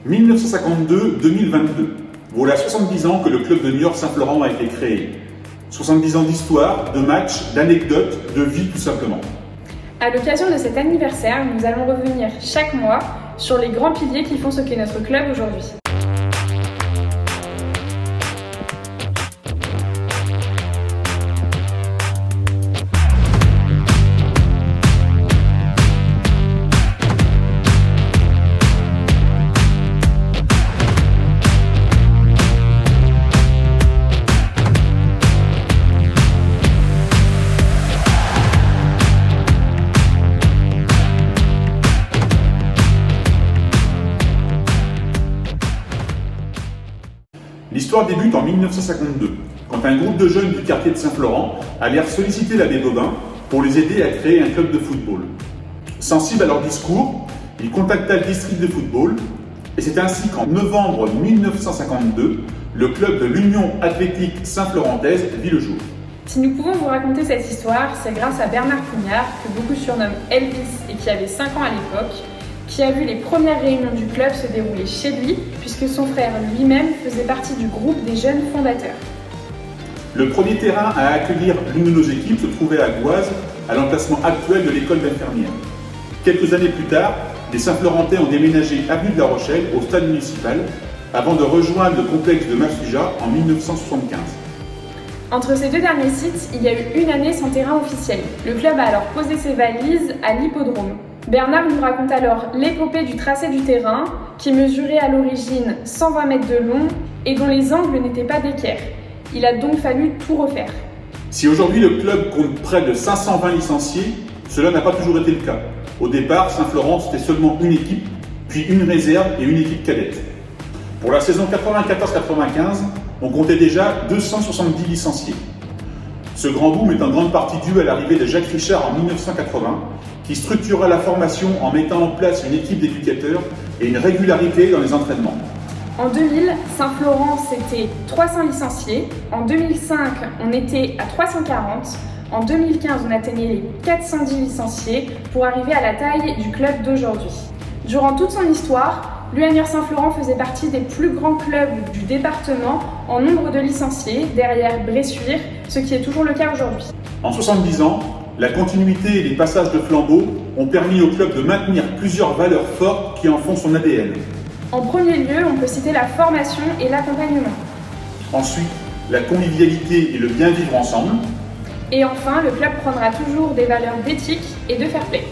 1952-2022. Voilà 70 ans que le club de Niort-Saint-Florent a été créé. 70 ans d'histoire, de matchs, d'anecdotes, de vie tout simplement. À l'occasion de cet anniversaire, nous allons revenir chaque mois sur les grands piliers qui font ce qu'est notre club aujourd'hui. L'histoire débute en 1952, quand un groupe de jeunes du quartier de Saint-Florent allèrent solliciter l'abbé Gaudin pour les aider à créer un club de football. Sensible à leur discours, il contacta le district de football et c'est ainsi qu'en novembre 1952, le club de l'Union athlétique saint-florentaise vit le jour. Si nous pouvons vous raconter cette histoire, c'est grâce à Bernard Pugnard, que beaucoup surnomment Elvis et qui avait 5 ans à l'époque, qui a vu les premières réunions du club se dérouler chez lui, puisque son frère lui-même faisait partie du groupe des jeunes fondateurs. Le premier terrain à accueillir l'une de nos équipes se trouvait à Goise, à l'emplacement actuel de l'école d'infirmière. Quelques années plus tard, les Saint-Florentais ont déménagé avenue de la Rochelle au stade municipal, avant de rejoindre le complexe de Massuja en 1975. Entre ces deux derniers sites, il y a eu une année sans terrain officiel. Le club a alors posé ses valises à l'hippodrome. Bernard nous raconte alors l'épopée du tracé du terrain, qui mesurait à l'origine 120 mètres de long et dont les angles n'étaient pas d'équerre. Il a donc fallu tout refaire. Si aujourd'hui le club compte près de 520 licenciés, cela n'a pas toujours été le cas. Au départ, Saint-Florent c'était seulement une équipe, puis une réserve et une équipe cadette. Pour la saison 94-95, on comptait déjà 270 licenciés. Ce grand boom est en grande partie dû à l'arrivée de Jacques Richard en 1980, qui structura la formation en mettant en place une équipe d'éducateurs et une régularité dans les entraînements. En 2000, Saint-Florent, c'était 300 licenciés. En 2005, on était à 340. En 2015, on atteignait les 410 licenciés pour arriver à la taille du club d'aujourd'hui. Durant toute son histoire, l'UNIR Saint-Florent faisait partie des plus grands clubs du département en nombre de licenciés, derrière Bressuire, ce qui est toujours le cas aujourd'hui. En 70 ans, la continuité et les passages de flambeau ont permis au club de maintenir plusieurs valeurs fortes qui en font son ADN. En premier lieu, on peut citer la formation et l'accompagnement. Ensuite, la convivialité et le bien vivre ensemble. Et enfin, le club prendra toujours des valeurs d'éthique et de fair play.